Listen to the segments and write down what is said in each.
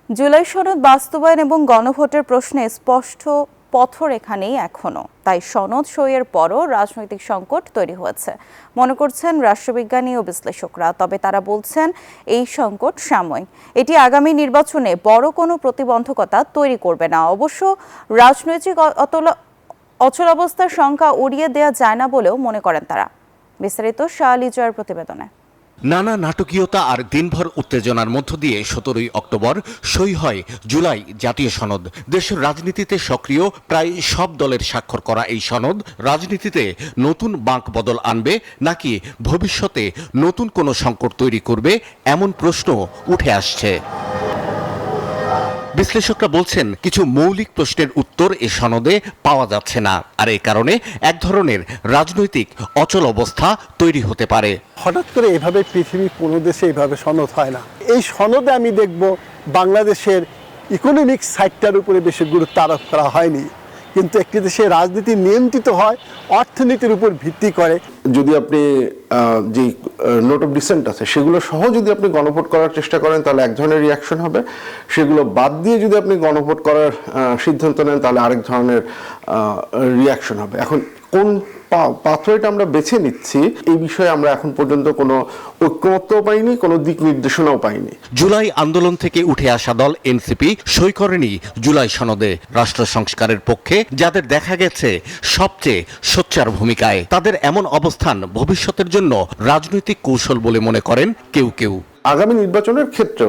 জুলাই সনদ বাস্তবায়ন এবং গণভোটের প্রশ্নে স্পষ্ট পথরেখা নেই এখনো, তাই সনদ সইয়ের পরও রাজনৈতিক সংকট তৈরি হয়েছে মনে করছেন রাষ্ট্রবিজ্ঞানী ও বিশ্লেষকরা। তবে তারা বলছেন এই সংকট সাময়িক, এটি আগামী নির্বাচনে বড় কোনো প্রতিবন্ধকতা তৈরি করবে না। অবশ্য রাজনৈতিক অচলাবস্থার সংখ্যা উড়িয়ে দেওয়া যায় না বলেও মনে করেন তারা। বিস্তারিত শাহ আলী জয়ের প্রতিবেদনে। নানা নাটকীয়তা আর দিনভর উত্তেজনার মধ্য দিয়ে 17 অক্টোবর সই হয় জুলাই জাতীয় সনদ। দেশের রাজনীতিতে সক্রিয় প্রায় সব দলের স্বাক্ষর করা এই সনদ রাজনীতিতে নতুন বাঁক বদল আনবে নাকি ভবিষ্যতে নতুন কোনো সংকট তৈরি করবে, এমন প্রশ্ন উঠে আসছে। বিশ্লেষকরা বলছেন কিছু মৌলিক প্রশ্নের উত্তর এ সনদে পাওয়া যাচ্ছে না, আর এই কারণে এক ধরনের রাজনৈতিক অচল অবস্থা তৈরি হতে পারে। হঠাৎ করে এভাবে পৃথিবীর কোনো দেশে এইভাবে সনদ হয় না। এই সনদে আমি দেখব বাংলাদেশের ইকোনমিক সাইডটার উপরে বেশি গুরুত্ব আরোপ করা হয়নি, কিন্তু একটি দেশে রাজনীতি নিয়ন্ত্রিত হয় অর্থনীতির উপর ভিত্তি করে। যদি আপনি যে নোট অফ ডিসেন্ট আছে সেগুলো সহ যদি আপনি গণভোট করার চেষ্টা করেন তাহলে এক ধরনের রিয়াকশন হবে, সেগুলো বাদ দিয়ে যদি আপনি গণভোট করার সিদ্ধান্ত নেন তাহলে আরেক ধরনের রিয়াকশন হবে। এখন কোন পাথওয়েটা আমরা বেছে নিচ্ছি এই বিষয়ে আমরা এখন পর্যন্ত কোনো ঐক্যমত্যও পাইনি, কোনো দিক নির্দেশনাও পাইনি। জুলাই আন্দোলন থেকে উঠে আসা দল এনসিপি সই করেনি জুলাই সনদে। রাষ্ট্র সংস্কারের পক্ষে যাদের দেখা গেছে সবচেয়ে সোচ্চার ভূমিকায়, তাদের এমন অবস্থান ভবিষ্যতের জন্য রাজনৈতিক কৌশল বলে মনে করেন কেউ কেউ। আগামী নির্বাচনের ক্ষেত্রে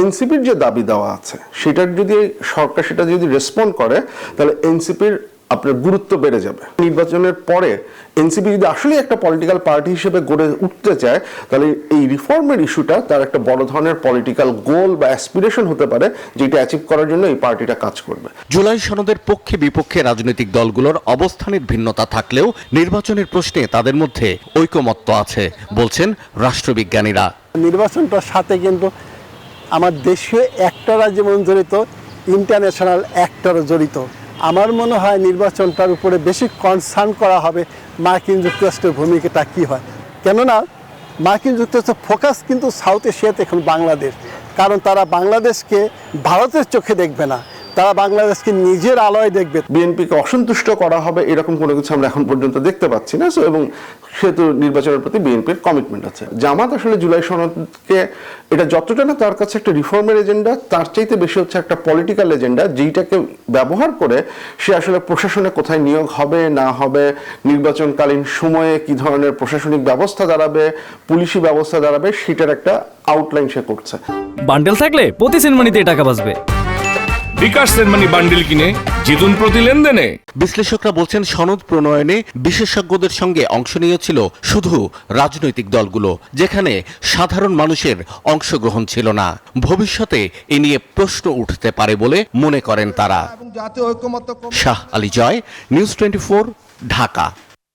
এনসিপির যে দাবি দেওয়া আছে সেটার যদি সরকার সেটা যদি রেসপন্ড করে তাহলে এনসিপির আপনার গুরুত্ব বেড়ে যাবে। নির্বাচনের পরে এনসিপি যদি আসলে একটা পলিটিক্যাল পার্টি হিসেবে গড়ে উঠতে চায় তাহলে এই রিফর্মের ইস্যুটা তার একটা বড় ধরনের পলিটিক্যাল গোল বা অ্যাসপিরেশন হতে পারে, যেটা অ্যাচিভ করার জন্য এই পার্টিটা কাজ করবে। জুলাই সনদের পক্ষে বিপক্ষে রাজনৈতিক দলগুলোর অবস্থানের ভিন্নতা থাকলেও নির্বাচনের প্রশ্নে তাদের মধ্যে ঐকমত্য আছে বলছেন রাষ্ট্রবিজ্ঞানীরা। নির্বাচনটার সাথে কিন্তু আমার দেশীয় অ্যাক্টররা যেমন জড়িত, ইন্টারন্যাশনাল অ্যাক্টরও জড়িত। আমার মনে হয় নির্বাচনটার উপরে বেশি কনসার্ন করা হবে মার্কিন যুক্তরাষ্ট্রের ভূমিকাটা কী হয়। কেননা মার্কিন যুক্তরাষ্ট্রের ফোকাস কিন্তু সাউথ এশিয়াতে এখন বাংলাদেশ, কারণ তারা বাংলাদেশকে ভারতের চোখে দেখবে না, তারা বাংলাদেশকে নিজের আলোয় দেখবে। বিএনপিকে অসন্তুষ্ট করা হবে এরকম কোনো কিছু আমরা এখন পর্যন্ত দেখতে পাচ্ছি না। এবং সেহেতু নির্বাচনের প্রতি বিএনপির কমিটমেন্ট আছে। জামাত আসলে জুলাই সনদকে এটা যতটা না তার কাছে একটা রিফর্মের এজেন্ডা, তার চাইতে বেশি হচ্ছে একটা পলিটিক্যাল এজেন্ডা, যেইটাকে ব্যবহার করে সে আসলে প্রশাসনে কোথায় নিয়োগ হবে না হবে, নির্বাচনকালীন সময়ে কি ধরনের প্রশাসনিক ব্যবস্থা দাঁড়াবে, পুলিশি ব্যবস্থা দাঁড়াবে, সেটার একটা আউটলাইন সে করছে। বান্ডেল থাকলে প্রতি সেনমানিতে টাকা বাঁচবে। বিকাশ সেনমানি বান্ডেল কিনে জিতুন প্রতি লেনদেনে। বিশ্লেষকরা বলছেন সনদ প্রণয়নে বিশেষজ্ঞদের সঙ্গে অংশ নিয়েছিল শুধু রাজনৈতিক দলগুলো, যেখানে সাধারণ মানুষের অংশগ্রহণ ছিল না। ভবিষ্যতে এ নিয়ে প্রশ্ন উঠতে পারে বলে মনে করেন তারা। শাহ আলী জয়, নিউজ 24, ঢাকা।